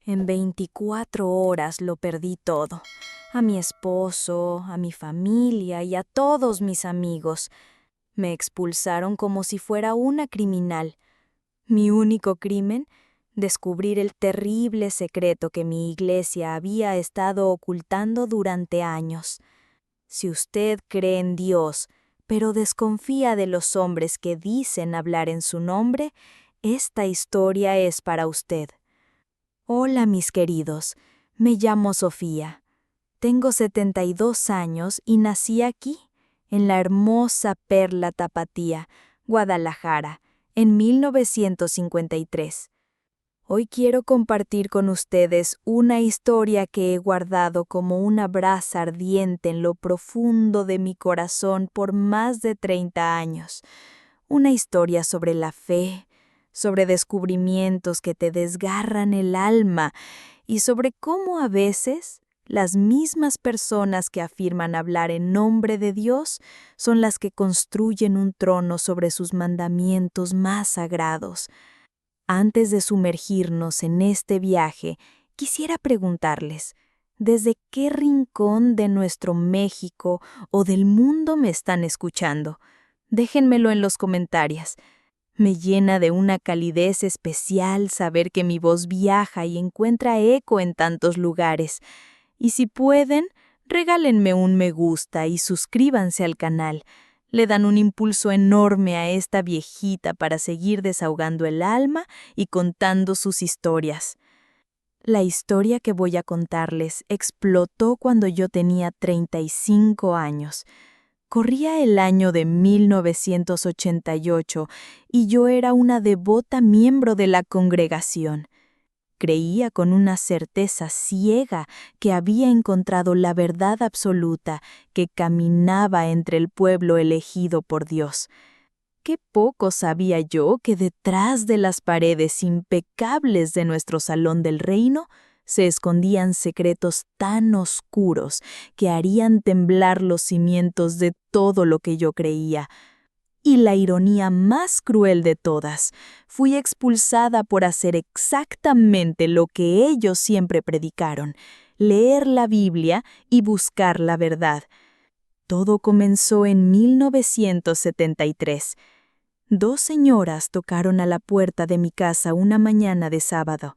En 24 horas lo perdí todo. A mi esposo, a mi familia y a todos mis amigos. Me expulsaron como si fuera una criminal. Mi único crimen, descubrir el terrible secreto que mi iglesia había estado ocultando durante años. Si usted cree en Dios, pero desconfía de los hombres que dicen hablar en su nombre, esta historia es para usted. Hola, mis queridos. Me llamo Sofía. Tengo 72 años y nací aquí, en la hermosa Perla Tapatía, Guadalajara, en 1953. Hoy quiero compartir con ustedes una historia que he guardado como una brasa ardiente en lo profundo de mi corazón por más de 30 años. Una historia sobre la fe, sobre descubrimientos que te desgarran el alma y sobre cómo a veces las mismas personas que afirman hablar en nombre de Dios son las que construyen un trono sobre sus mandamientos más sagrados. Antes de sumergirnos en este viaje, quisiera preguntarles, ¿desde qué rincón de nuestro México o del mundo me están escuchando? Déjenmelo en los comentarios. Me llena de una calidez especial saber que mi voz viaja y encuentra eco en tantos lugares. Y si pueden, regálenme un me gusta y suscríbanse al canal. Le dan un impulso enorme a esta viejita para seguir desahogando el alma y contando sus historias. La historia que voy a contarles explotó cuando yo tenía 35 años. Corría el año de 1988 y yo era una devota miembro de la congregación. Creía con una certeza ciega que había encontrado la verdad absoluta que caminaba entre el pueblo elegido por Dios. Qué poco sabía yo que detrás de las paredes impecables de nuestro salón del reino se escondían secretos tan oscuros que harían temblar los cimientos de todo lo que yo creía. Y la ironía más cruel de todas, fui expulsada por hacer exactamente lo que ellos siempre predicaron, leer la Biblia y buscar la verdad. Todo comenzó en 1973. Dos señoras tocaron a la puerta de mi casa una mañana de sábado.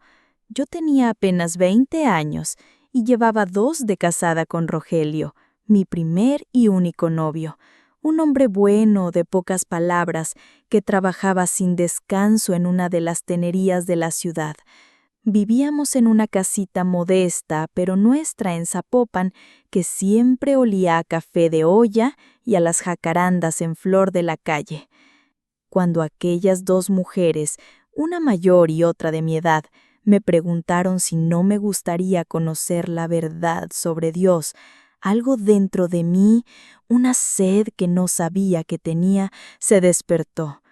Yo tenía apenas 20 años y llevaba 2 de casada con Rogelio, mi primer y único novio. Un hombre bueno, de pocas palabras, que trabajaba sin descanso en una de las tenerías de la ciudad. Vivíamos en una casita modesta, pero nuestra en Zapopan, que siempre olía a café de olla y a las jacarandas en flor de la calle. Cuando aquellas 2 mujeres, una mayor y otra de mi edad, me preguntaron si no me gustaría conocer la verdad sobre Dios, algo dentro de mí, una sed que no sabía que tenía, se despertó.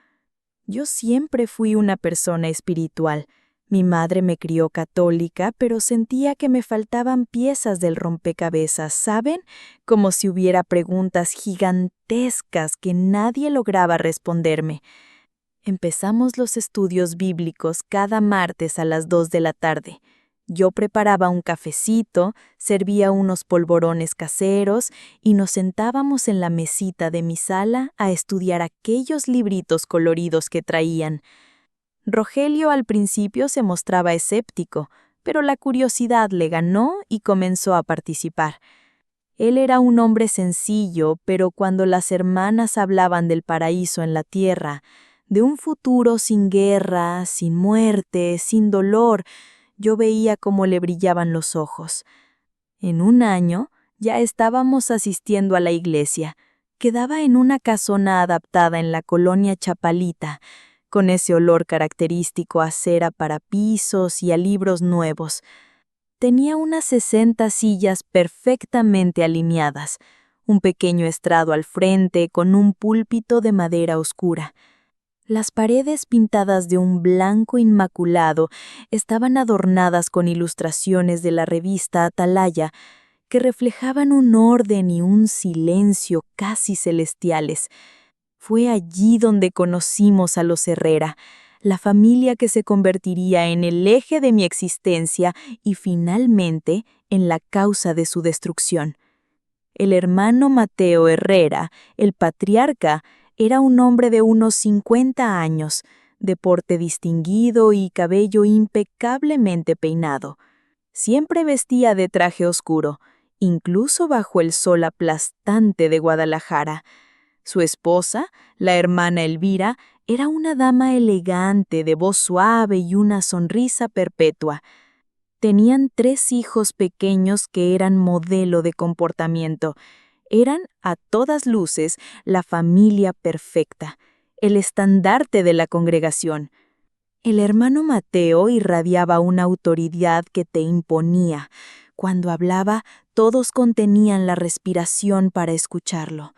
Yo siempre fui una persona espiritual. Mi madre me crió católica, pero sentía que me faltaban piezas del rompecabezas, ¿saben? Como si hubiera preguntas gigantescas que nadie lograba responderme. Empezamos los estudios bíblicos cada martes a las 2 de la tarde. Yo preparaba un cafecito, servía unos polvorones caseros y nos sentábamos en la mesita de mi sala a estudiar aquellos libritos coloridos que traían. Rogelio al principio se mostraba escéptico, pero la curiosidad le ganó y comenzó a participar. Él era un hombre sencillo, pero cuando las hermanas hablaban del paraíso en la tierra, de un futuro sin guerra, sin muerte, sin dolor, yo veía cómo le brillaban los ojos. En un año ya estábamos asistiendo a la iglesia. Quedaba en una casona adaptada en la colonia Chapalita, con ese olor característico a cera para pisos y a libros nuevos. Tenía unas 60 sillas perfectamente alineadas, un pequeño estrado al frente con un púlpito de madera oscura. Las paredes pintadas de un blanco inmaculado estaban adornadas con ilustraciones de la revista Atalaya, que reflejaban un orden y un silencio casi celestiales. Fue allí donde conocimos a los Herrera. la familia que se convertiría en el eje de mi existencia y finalmente en la causa de su destrucción. El hermano Mateo Herrera, el patriarca, era un hombre de unos 50 años, de porte distinguido y cabello impecablemente peinado. Siempre vestía de traje oscuro, incluso bajo el sol aplastante de Guadalajara. Su esposa, la hermana Elvira, era una dama elegante, de voz suave y una sonrisa perpetua. Tenían 3 hijos pequeños que eran modelo de comportamiento. Eran, a todas luces, la familia perfecta, el estandarte de la congregación. El hermano Mateo irradiaba una autoridad que te imponía. Cuando hablaba, todos contenían la respiración para escucharlo.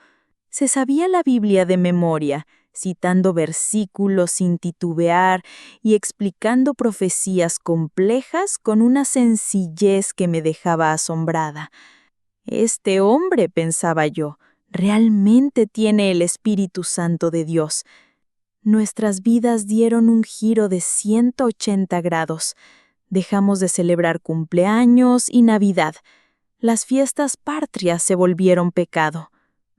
Se sabía la Biblia de memoria, citando versículos sin titubear y explicando profecías complejas con una sencillez que me dejaba asombrada. Este hombre, pensaba yo, realmente tiene el Espíritu Santo de Dios. Nuestras vidas dieron un giro de 180 grados. Dejamos de celebrar cumpleaños y Navidad. Las fiestas patrias se volvieron pecado.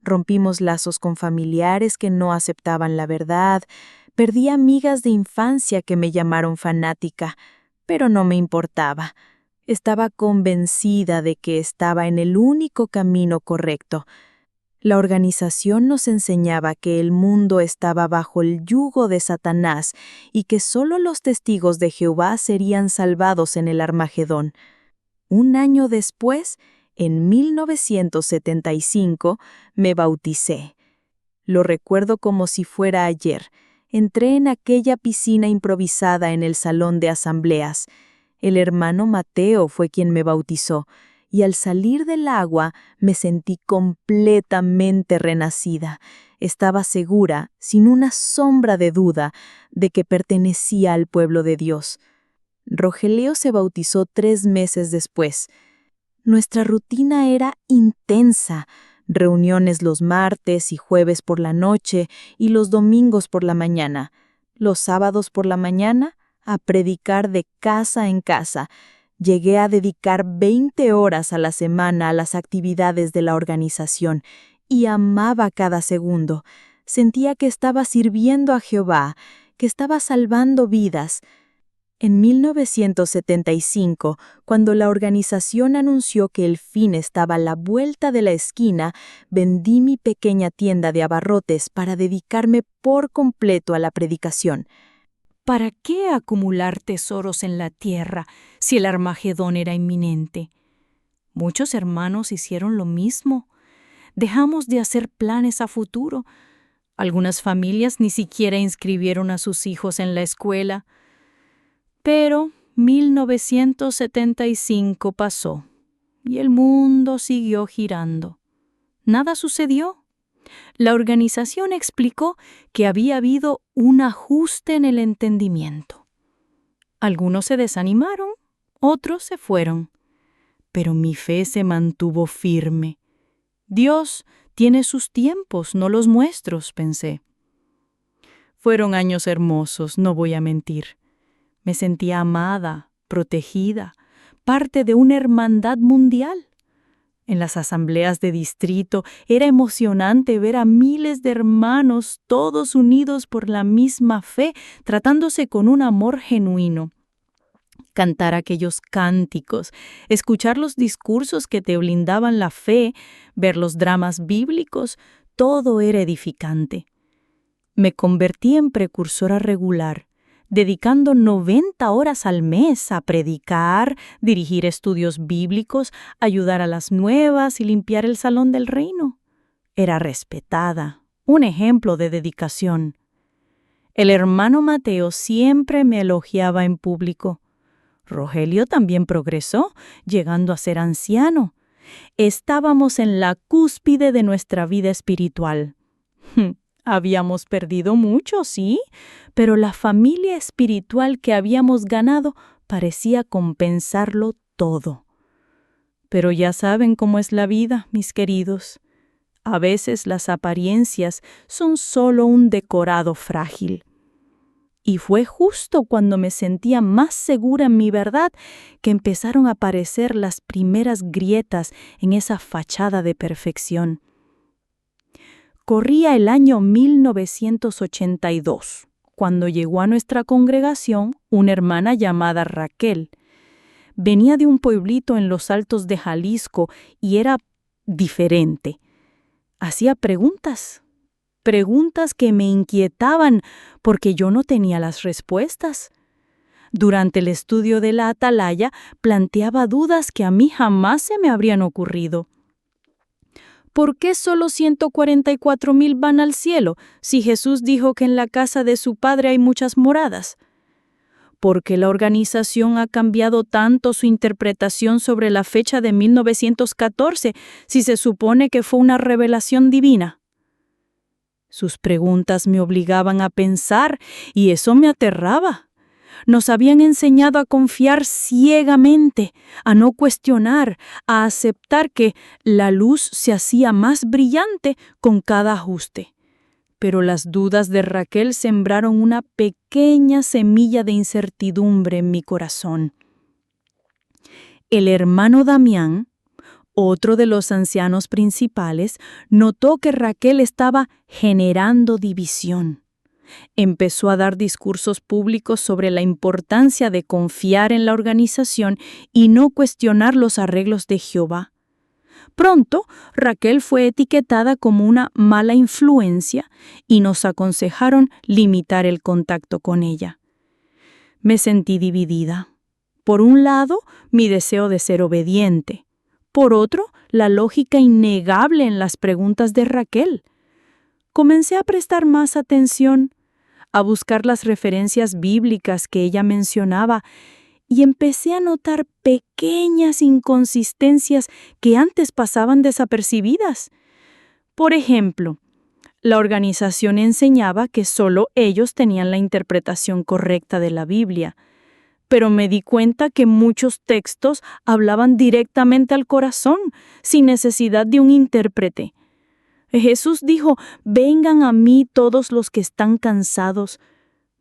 Rompimos lazos con familiares que no aceptaban la verdad. Perdí amigas de infancia que me llamaron fanática, pero no me importaba. Estaba convencida de que estaba en el único camino correcto. La organización nos enseñaba que el mundo estaba bajo el yugo de Satanás y que solo los testigos de Jehová serían salvados en el Armagedón. Un año después, en 1975, me bauticé. Lo recuerdo como si fuera ayer. Entré en aquella piscina improvisada en el salón de asambleas. El hermano Mateo fue quien me bautizó, y al salir del agua me sentí completamente renacida. Estaba segura, sin una sombra de duda, de que pertenecía al pueblo de Dios. Rogelio se bautizó 3 meses después. Nuestra rutina era intensa, reuniones los martes y jueves por la noche y los domingos por la mañana. Los sábados por la mañana, a predicar de casa en casa. Llegué a dedicar 20 horas a la semana a las actividades de la organización y amaba cada segundo. Sentía que estaba sirviendo a Jehová, que estaba salvando vidas. En 1975, cuando la organización anunció que el fin estaba a la vuelta de la esquina, vendí mi pequeña tienda de abarrotes para dedicarme por completo a la predicación. ¿Para qué acumular tesoros en la tierra si el Armagedón era inminente? Muchos hermanos hicieron lo mismo. Dejamos de hacer planes a futuro. Algunas familias ni siquiera inscribieron a sus hijos en la escuela. Pero 1975 pasó y el mundo siguió girando. Nada sucedió. La organización explicó que había habido un ajuste en el entendimiento. Algunos se desanimaron, otros se fueron, pero mi fe se mantuvo firme. Dios tiene sus tiempos, no los nuestros, pensé. Fueron años hermosos, no voy a mentir. Me sentía amada, protegida, parte de una hermandad mundial. En las asambleas de distrito era emocionante ver a miles de hermanos todos unidos por la misma fe, tratándose con un amor genuino. Cantar aquellos cánticos, escuchar los discursos que te blindaban la fe, ver los dramas bíblicos, todo era edificante. Me convertí en precursora regular, dedicando 90 horas al mes a predicar, dirigir estudios bíblicos, ayudar a las nuevas y limpiar el salón del reino. Era respetada, un ejemplo de dedicación. El hermano Mateo siempre me elogiaba en público. Rogelio también progresó, llegando a ser anciano. Estábamos en la cúspide de nuestra vida espiritual. Habíamos perdido mucho, sí, pero la familia espiritual que habíamos ganado parecía compensarlo todo. Pero ya saben cómo es la vida, mis queridos. A veces las apariencias son solo un decorado frágil. Y fue justo cuando me sentía más segura en mi verdad que empezaron a aparecer las primeras grietas en esa fachada de perfección. Corría el año 1982, cuando llegó a nuestra congregación una hermana llamada Raquel. Venía de un pueblito en los altos de Jalisco y era diferente. Hacía preguntas que me inquietaban porque yo no tenía las respuestas. Durante el estudio de la Atalaya planteaba dudas que a mí jamás se me habrían ocurrido. ¿Por qué solo 144,000 van al cielo si Jesús dijo que en la casa de su Padre hay muchas moradas? ¿Por qué la organización ha cambiado tanto su interpretación sobre la fecha de 1914 si se supone que fue una revelación divina? Sus preguntas me obligaban a pensar y eso me aterraba. Nos habían enseñado a confiar ciegamente, a no cuestionar, a aceptar que la luz se hacía más brillante con cada ajuste. Pero las dudas de Raquel sembraron una pequeña semilla de incertidumbre en mi corazón. El hermano Damián, otro de los ancianos principales, notó que Raquel estaba generando división. Empezó a dar discursos públicos sobre la importancia de confiar en la organización y no cuestionar los arreglos de Jehová. Pronto, Raquel fue etiquetada como una mala influencia y nos aconsejaron limitar el contacto con ella. Me sentí dividida. Por un lado, mi deseo de ser obediente. Por otro, la lógica innegable en las preguntas de Raquel. Comencé a prestar más atención, a buscar las referencias bíblicas que ella mencionaba y empecé a notar pequeñas inconsistencias que antes pasaban desapercibidas. Por ejemplo, la organización enseñaba que solo ellos tenían la interpretación correcta de la Biblia, pero me di cuenta que muchos textos hablaban directamente al corazón, sin necesidad de un intérprete. Jesús dijo: «Vengan a mí todos los que están cansados».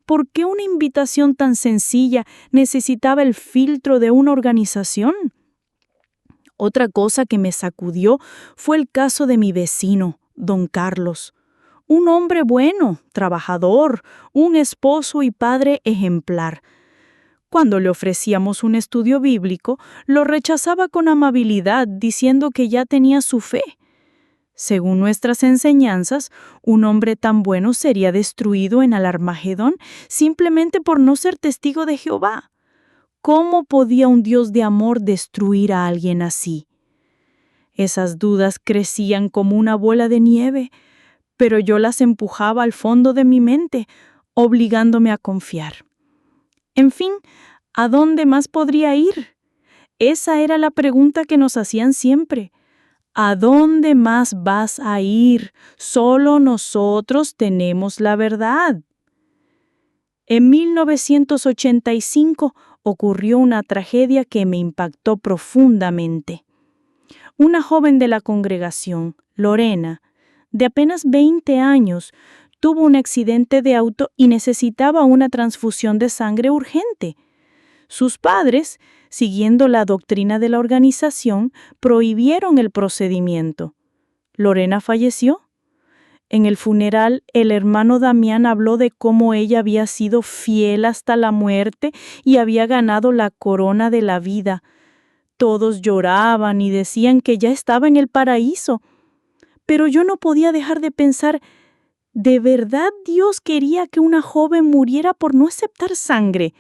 ¿Por qué una invitación tan sencilla necesitaba el filtro de una organización? Otra cosa que me sacudió fue el caso de mi vecino, don Carlos. Un hombre bueno, trabajador, un esposo y padre ejemplar. Cuando le ofrecíamos un estudio bíblico, lo rechazaba con amabilidad, diciendo que ya tenía su fe. Según nuestras enseñanzas, un hombre tan bueno sería destruido en el Armagedón simplemente por no ser testigo de Jehová. ¿Cómo podía un Dios de amor destruir a alguien así? Esas dudas crecían como una bola de nieve, pero yo las empujaba al fondo de mi mente, obligándome a confiar. En fin, ¿a dónde más podría ir? Esa era la pregunta que nos hacían siempre. ¿A dónde más vas a ir? Solo nosotros tenemos la verdad. En 1985 ocurrió una tragedia que me impactó profundamente. Una joven de la congregación, Lorena, de apenas 20 años, tuvo un accidente de auto y necesitaba una transfusión de sangre urgente. Sus padres, siguiendo la doctrina de la organización, prohibieron el procedimiento. Lorena falleció. En el funeral, el hermano Damián habló de cómo ella había sido fiel hasta la muerte y había ganado la corona de la vida. Todos lloraban y decían que ya estaba en el paraíso. Pero yo no podía dejar de pensar, ¿de verdad Dios quería que una joven muriera por no aceptar sangre?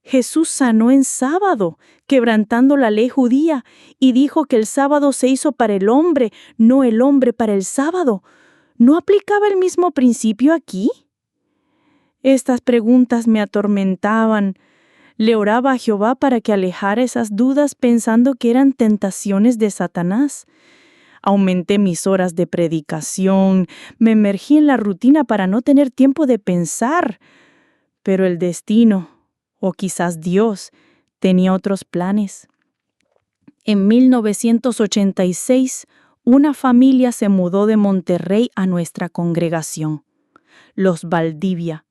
Jesús sanó en sábado, quebrantando la ley judía, y dijo que el sábado se hizo para el hombre, no el hombre para el sábado. ¿No aplicaba el mismo principio aquí? Estas preguntas me atormentaban. Le oraba a Jehová para que alejara esas dudas pensando que eran tentaciones de Satanás. Aumenté mis horas de predicación, me emergí en la rutina para no tener tiempo de pensar. Pero el destino, o quizás Dios, tenía otros planes. En 1986, una familia se mudó de Monterrey a nuestra congregación, los Valdivia.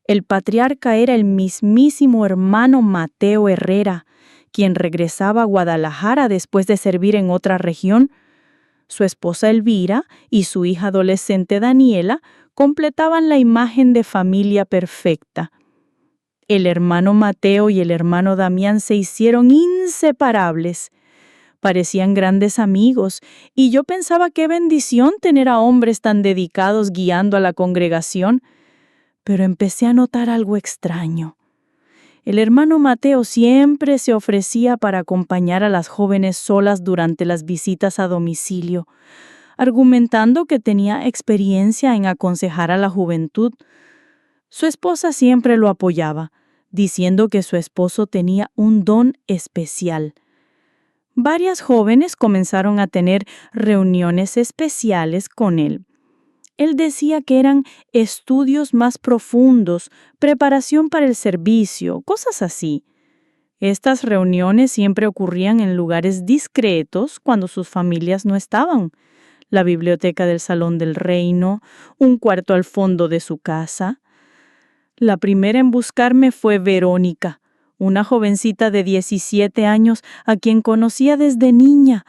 El patriarca era el mismísimo hermano Mateo Herrera, quien regresaba a Guadalajara después de servir en otra región. Su esposa Elvira y su hija adolescente Daniela completaban la imagen de familia perfecta. El hermano Mateo y el hermano Damián se hicieron inseparables. Parecían grandes amigos, y yo pensaba qué bendición tener a hombres tan dedicados guiando a la congregación. Pero empecé a notar algo extraño. El hermano Mateo siempre se ofrecía para acompañar a las jóvenes solas durante las visitas a domicilio, argumentando que tenía experiencia en aconsejar a la juventud. Su esposa siempre lo apoyaba, diciendo que su esposo tenía un don especial. Varias jóvenes comenzaron a tener reuniones especiales con él. Él decía que eran estudios más profundos, preparación para el servicio, cosas así. Estas reuniones siempre ocurrían en lugares discretos cuando sus familias no estaban. La biblioteca del Salón del Reino, un cuarto al fondo de su casa. La primera en buscarme fue Verónica, una jovencita de 17 años a quien conocía desde niña.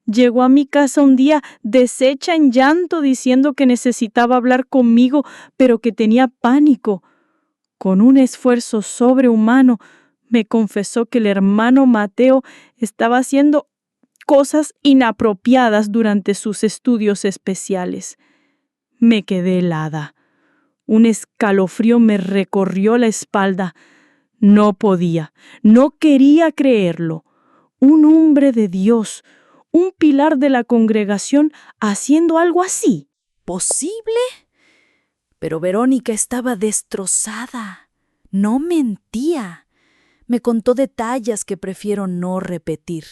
Llegó a mi casa un día deshecha en llanto diciendo que necesitaba hablar conmigo, pero que tenía pánico. Con un esfuerzo sobrehumano, me confesó que el hermano Mateo estaba haciendo cosas inapropiadas durante sus estudios especiales. Me quedé helada. Un escalofrío me recorrió la espalda. No podía, no quería creerlo. Un hombre de Dios, un pilar de la congregación, haciendo algo así. ¿Posible? Pero Verónica estaba destrozada. No mentía. Me contó detalles que prefiero no repetir,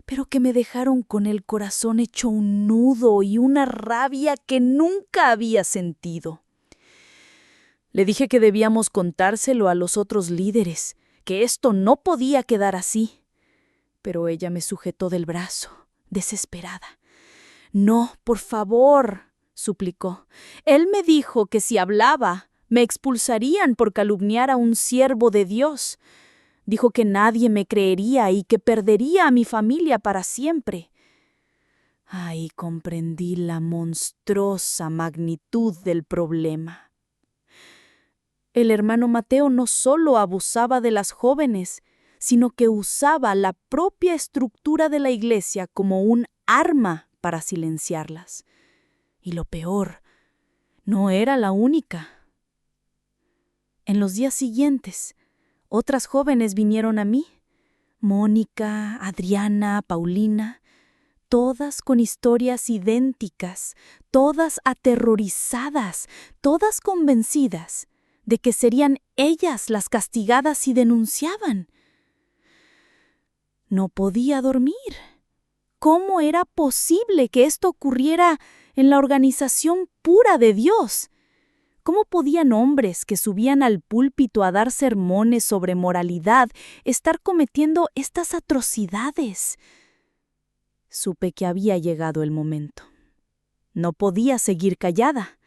pero que me dejaron con el corazón hecho un nudo y una rabia que nunca había sentido. Le dije que debíamos contárselo a los otros líderes, que esto no podía quedar así. Pero ella me sujetó del brazo, desesperada. «No, por favor», suplicó. «Él me dijo que si hablaba, me expulsarían por calumniar a un siervo de Dios. Dijo que nadie me creería y que perdería a mi familia para siempre». Ahí comprendí la monstruosa magnitud del problema. El hermano Mateo no solo abusaba de las jóvenes, sino que usaba la propia estructura de la iglesia como un arma para silenciarlas. Y lo peor, no era la única. En los días siguientes, otras jóvenes vinieron a mí. Mónica, Adriana, Paulina, todas con historias idénticas, todas aterrorizadas, todas convencidas de que serían ellas las castigadas si denunciaban. No podía dormir. ¿Cómo era posible que esto ocurriera en la organización pura de Dios? ¿Cómo podían hombres que subían al púlpito a dar sermones sobre moralidad estar cometiendo estas atrocidades? Supe que había llegado el momento. No podía seguir callada.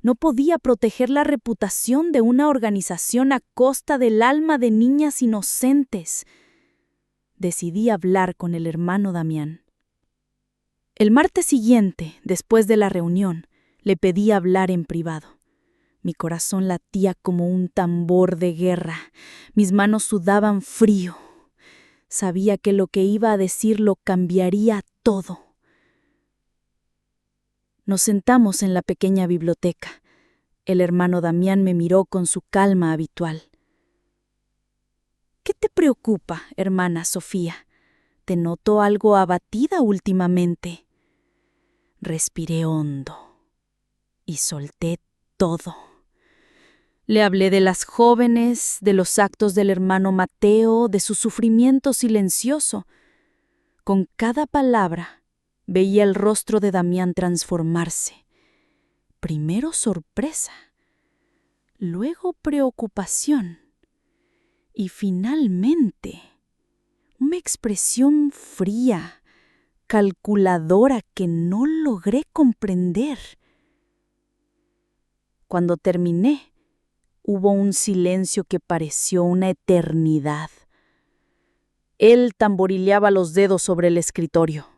No podía proteger la reputación de una organización a costa del alma de niñas inocentes. Decidí hablar con el hermano Damián. El martes siguiente, después de la reunión, le pedí hablar en privado. Mi corazón latía como un tambor de guerra. Mis manos sudaban frío. Sabía que lo que iba a decir lo cambiaría todo. Nos sentamos en la pequeña biblioteca. El hermano Damián me miró con su calma habitual. «¿Qué te preocupa, hermana Sofía? Te noto algo abatida últimamente». Respiré hondo y solté todo. Le hablé de las jóvenes, de los actos del hermano Mateo, de su sufrimiento silencioso. Con cada palabra veía el rostro de Damián transformarse. Primero sorpresa, luego preocupación y finalmente una expresión fría, calculadora que no logré comprender. Cuando terminé, Hubo un silencio que pareció una eternidad. Él tamborileaba los dedos sobre el escritorio.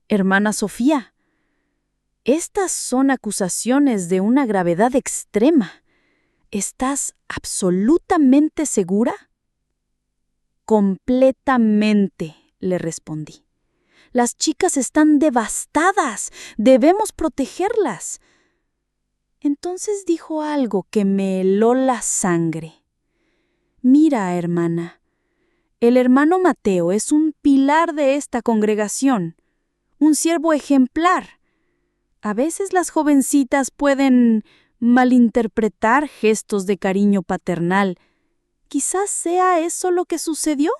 Hermana Sofía, estas son acusaciones de una gravedad extrema. ¿Estás absolutamente segura? Completamente, le respondí. Las chicas están devastadas. Debemos protegerlas. Entonces dijo algo que me heló la sangre. Mira, hermana, el hermano Mateo es un pilar de esta congregación, un siervo ejemplar. A veces las jovencitas pueden malinterpretar gestos de cariño paternal. Quizás sea eso lo que sucedió.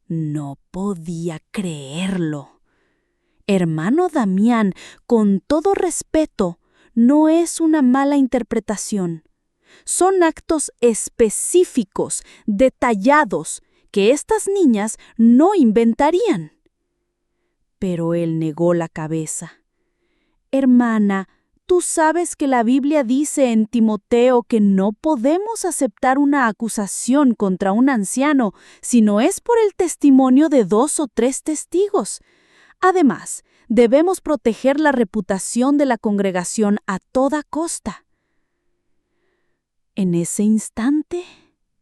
No podía creerlo. Hermano Damián, con todo respeto, no es una mala interpretación. Son actos específicos, detallados, que estas niñas no inventarían. Pero él negó la cabeza. Hermana, tú sabes que la Biblia dice en Timoteo que no podemos aceptar una acusación contra un anciano si no es por el testimonio de 2 o 3 testigos. Además, debemos proteger la reputación de la congregación a toda costa. En ese instante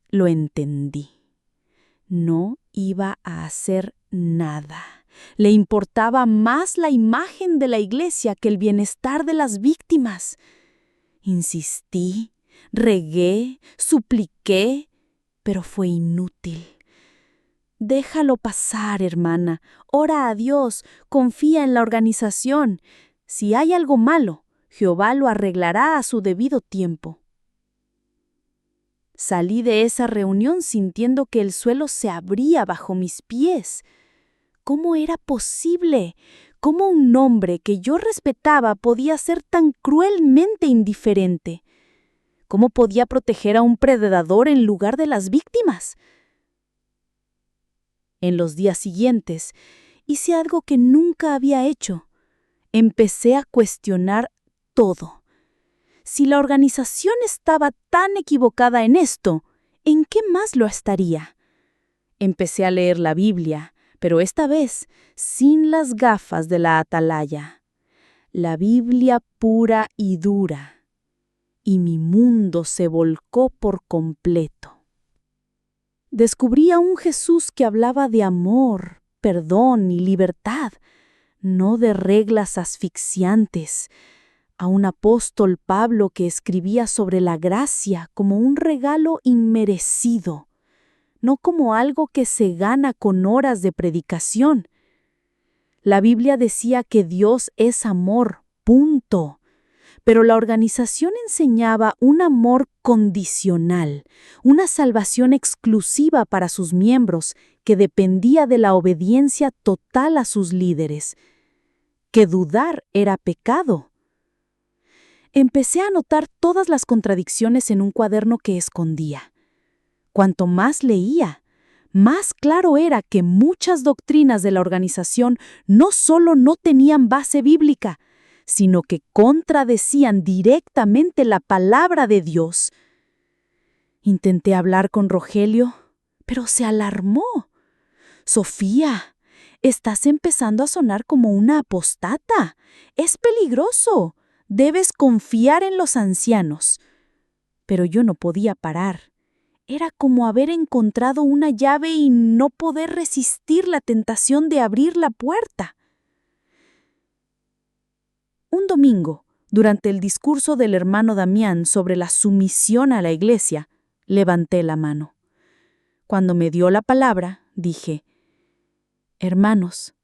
lo entendí. No iba a hacer nada. Le importaba más la imagen de la iglesia que el bienestar de las víctimas. Insistí, regué, supliqué, pero fue inútil. Déjalo pasar, hermana. Ora a Dios, confía en la organización. Si hay algo malo, Jehová lo arreglará a su debido tiempo. Salí de esa reunión sintiendo que el suelo se abría bajo mis pies. ¿Cómo era posible? ¿Cómo un hombre que yo respetaba podía ser tan cruelmente indiferente? ¿Cómo podía proteger a un predador en lugar de las víctimas? En los días siguientes, hice algo que nunca había hecho. Empecé a cuestionar todo. Si la organización estaba tan equivocada en esto, ¿en qué más lo estaría? Empecé a leer la Biblia, pero esta vez sin las gafas de la atalaya. La Biblia pura y dura. Y mi mundo se volcó por completo. Descubrí a un Jesús que hablaba de amor, perdón y libertad, no de reglas asfixiantes. A un apóstol Pablo que escribía sobre la gracia como un regalo inmerecido, no como algo que se gana con horas de predicación. La Biblia decía que Dios es amor, punto. Pero la organización enseñaba un amor condicional, una salvación exclusiva para sus miembros que dependía de la obediencia total a sus líderes. Que dudar era pecado. Empecé a notar todas las contradicciones en un cuaderno que escondía. Cuanto más leía, más claro era que muchas doctrinas de la organización no solo no tenían base bíblica, sino que contradecían directamente la palabra de Dios. Intenté hablar con Rogelio, pero se alarmó. Sofía, estás empezando a sonar como una apostata. Es peligroso. Debes confiar en los ancianos. Pero yo no podía parar. Era como haber encontrado una llave y no poder resistir la tentación de abrir la puerta. Un domingo, durante el discurso del hermano Damián sobre la sumisión a la iglesia, levanté la mano. Cuando me dio la palabra, dije: Hermanos,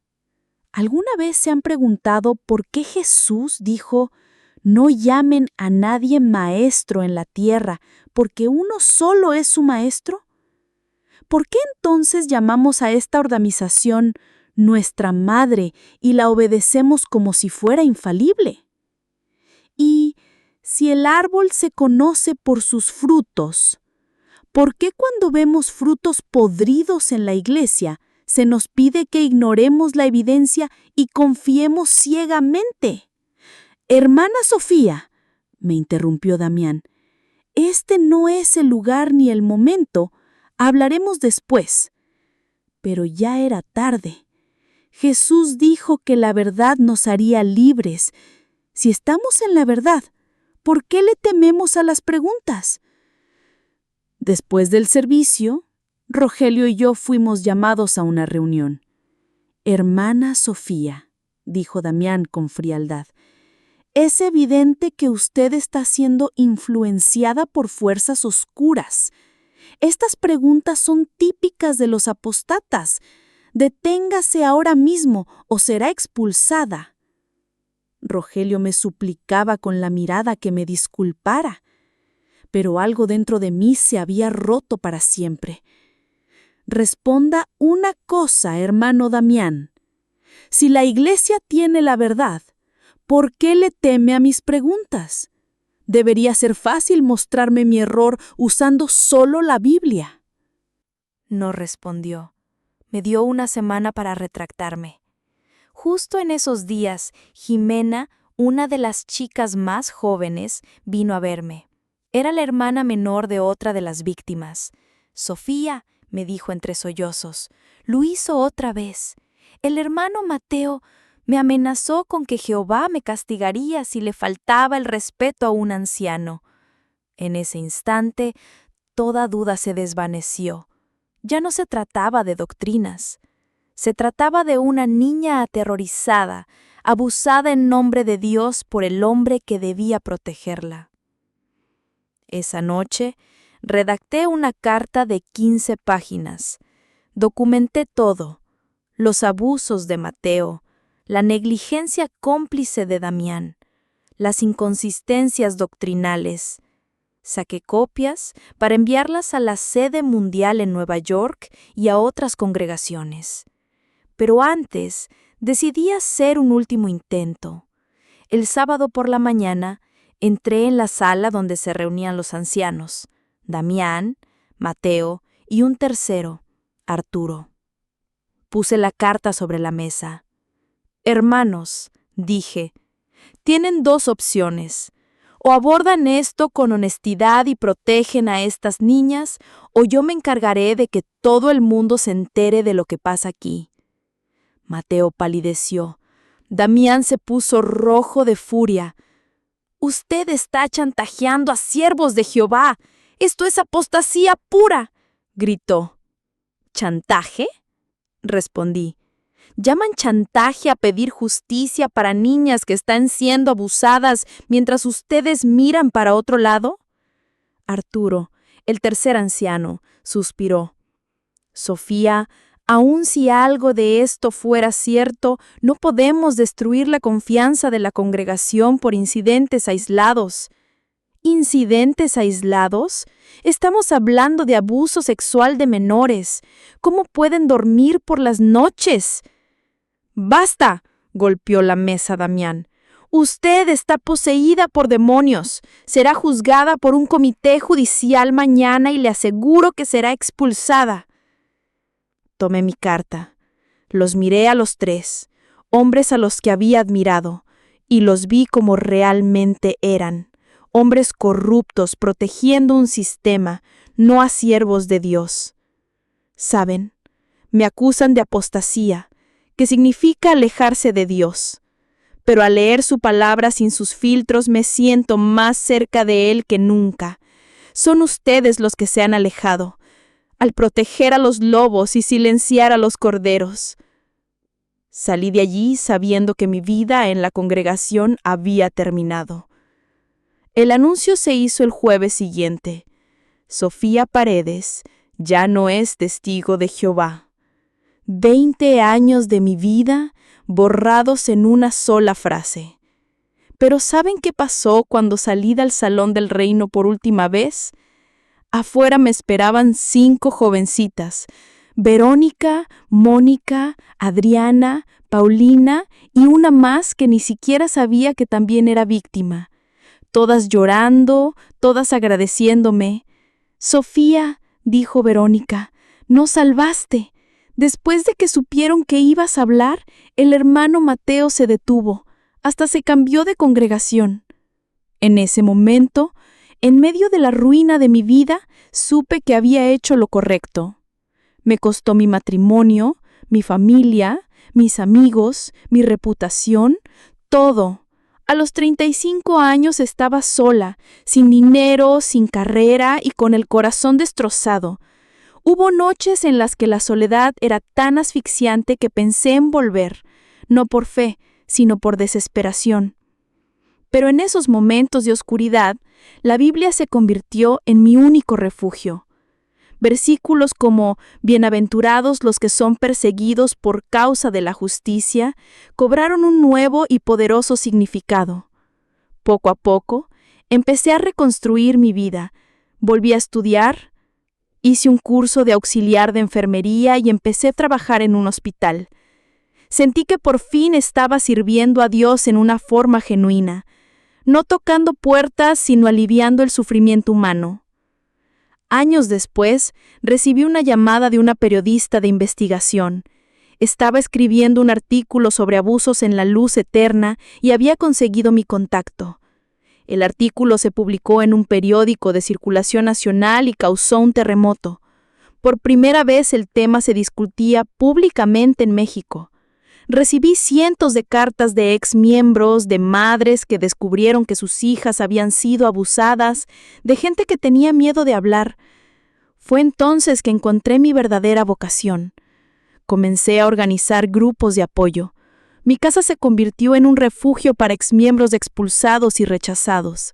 ¿alguna vez se han preguntado por qué Jesús dijo: no llamen a nadie maestro en la tierra, porque uno solo es su maestro? ¿Por qué entonces llamamos a esta organización nuestra madre y la obedecemos como si fuera infalible? Y si el árbol se conoce por sus frutos, ¿por qué cuando vemos frutos podridos en la iglesia se nos pide que ignoremos la evidencia y confiemos ciegamente? Hermana Sofía, me interrumpió Damián. Este no es el lugar ni el momento. Hablaremos después. Pero ya era tarde. Jesús dijo que la verdad nos haría libres. Si estamos en la verdad, ¿por qué le tememos a las preguntas? Después del servicio, Rogelio y yo fuimos llamados a una reunión. Hermana Sofía, dijo Damián con frialdad, es evidente que usted está siendo influenciada por fuerzas oscuras. Estas preguntas son típicas de los apóstatas. Deténgase ahora mismo o será expulsada. Rogelio me suplicaba con la mirada que me disculpara, pero algo dentro de mí se había roto para siempre. Responda una cosa, hermano Damián. Si la Iglesia tiene la verdad, ¿por qué le teme a mis preguntas? Debería ser fácil mostrarme mi error usando solo la Biblia. No respondió. Me dio una semana para retractarme. Justo en esos días, Jimena, una de las chicas más jóvenes, vino a verme. Era la hermana menor de otra de las víctimas. Sofía, me dijo entre sollozos, lo hizo otra vez. El hermano Mateo me amenazó con que Jehová me castigaría si le faltaba el respeto a un anciano. En ese instante, toda duda se desvaneció. Ya no se trataba de doctrinas. Se trataba de una niña aterrorizada, abusada en nombre de Dios por el hombre que debía protegerla. Esa noche, redacté una carta de 15 páginas. Documenté todo: los abusos de Mateo, la negligencia cómplice de Damián, las inconsistencias doctrinales. Saqué copias para enviarlas a la sede mundial en Nueva York y a otras congregaciones. Pero antes decidí hacer un último intento. El sábado por la mañana entré en la sala donde se reunían los ancianos, Damián, Mateo y un tercero, Arturo. Puse la carta sobre la mesa. Hermanos, dije, tienen dos opciones. O abordan esto con honestidad y protegen a estas niñas, o yo me encargaré de que todo el mundo se entere de lo que pasa aquí. Mateo palideció. Damián se puso rojo de furia. Usted está chantajeando a siervos de Jehová. Esto es apostasía pura, gritó. ¿Chantaje?, respondí. ¿Llaman chantaje a pedir justicia para niñas que están siendo abusadas mientras ustedes miran para otro lado? Arturo, el tercer anciano, suspiró. Sofía, aun si algo de esto fuera cierto, no podemos destruir la confianza de la congregación por incidentes aislados. ¿Incidentes aislados? Estamos hablando de abuso sexual de menores. ¿Cómo pueden dormir por las noches? ¡Basta!, golpeó la mesa Damián. Usted está poseída por demonios. Será juzgada por un comité judicial mañana y le aseguro que será expulsada. Tomé mi carta. Los miré a los tres, hombres a los que había admirado, y los vi como realmente eran. Hombres corruptos protegiendo un sistema, no a siervos de Dios. ¿Saben? Me acusan de apostasía, que significa alejarse de Dios. Pero al leer su palabra sin sus filtros me siento más cerca de Él que nunca. Son ustedes los que se han alejado, al proteger a los lobos y silenciar a los corderos. Salí de allí sabiendo que mi vida en la congregación había terminado. El anuncio se hizo el jueves siguiente. Sofía Paredes ya no es testigo de Jehová. 20 años de mi vida borrados en una sola frase. Pero ¿saben qué pasó cuando salí del Salón del Reino por última vez? Afuera me esperaban 5 jovencitas: Verónica, Mónica, Adriana, Paulina y una más que ni siquiera sabía que también era víctima. Todas llorando, todas agradeciéndome. Sofía, dijo Verónica, nos salvaste. Después de que supieron que ibas a hablar, el hermano Mateo se detuvo, hasta se cambió de congregación. En ese momento, en medio de la ruina de mi vida, supe que había hecho lo correcto. Me costó mi matrimonio, mi familia, mis amigos, mi reputación, todo. A los 35 años estaba sola, sin dinero, sin carrera y con el corazón destrozado. Hubo noches en las que la soledad era tan asfixiante que pensé en volver, no por fe, sino por desesperación. Pero en esos momentos de oscuridad, la Biblia se convirtió en mi único refugio. Versículos como «Bienaventurados los que son perseguidos por causa de la justicia» cobraron un nuevo y poderoso significado. Poco a poco, empecé a reconstruir mi vida. Volví a estudiar, hice un curso de auxiliar de enfermería y empecé a trabajar en un hospital. Sentí que por fin estaba sirviendo a Dios en una forma genuina, no tocando puertas, sino aliviando el sufrimiento humano. Años después, recibí una llamada de una periodista de investigación. Estaba escribiendo un artículo sobre abusos en la luz eterna y había conseguido mi contacto. El artículo se publicó en un periódico de circulación nacional y causó un terremoto. Por primera vez el tema se discutía públicamente en México. Recibí cientos de cartas de exmiembros, de madres que descubrieron que sus hijas habían sido abusadas, de gente que tenía miedo de hablar. Fue entonces que encontré mi verdadera vocación. Comencé a organizar grupos de apoyo. Mi casa se convirtió en un refugio para exmiembros expulsados y rechazados.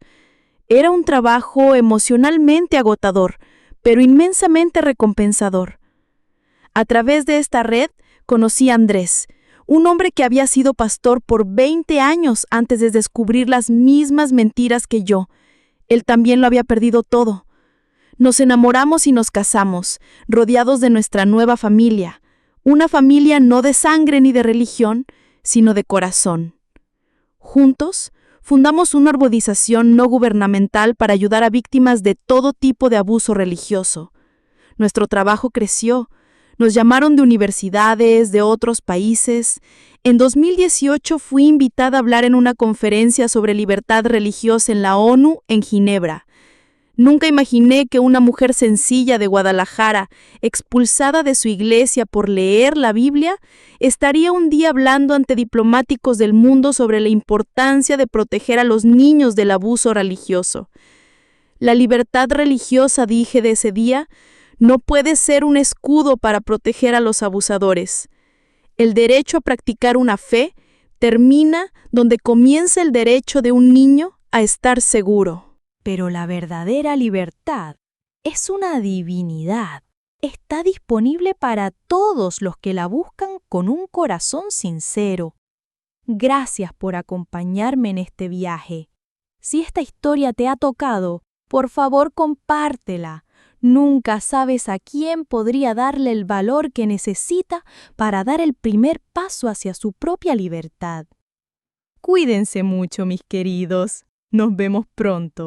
Era un trabajo emocionalmente agotador, pero inmensamente recompensador. A través de esta red conocí a Andrés, un hombre que había sido pastor por 20 años antes de descubrir las mismas mentiras que yo. Él también lo había perdido todo. Nos enamoramos y nos casamos, rodeados de nuestra nueva familia, una familia no de sangre ni de religión, sino de corazón. Juntos, fundamos una organización no gubernamental para ayudar a víctimas de todo tipo de abuso religioso. Nuestro trabajo creció. Nos llamaron de universidades, de otros países. En 2018 fui invitada a hablar en una conferencia sobre libertad religiosa en la ONU en Ginebra. Nunca imaginé que una mujer sencilla de Guadalajara, expulsada de su iglesia por leer la Biblia, estaría un día hablando ante diplomáticos del mundo sobre la importancia de proteger a los niños del abuso religioso. La libertad religiosa, dije de ese día, no puede ser un escudo para proteger a los abusadores. El derecho a practicar una fe termina donde comienza el derecho de un niño a estar seguro. Pero la verdadera libertad es una divinidad. Está disponible para todos los que la buscan con un corazón sincero. Gracias por acompañarme en este viaje. Si esta historia te ha tocado, por favor compártela. Nunca sabes a quién podría darle el valor que necesita para dar el primer paso hacia su propia libertad. Cuídense mucho, mis queridos. Nos vemos pronto.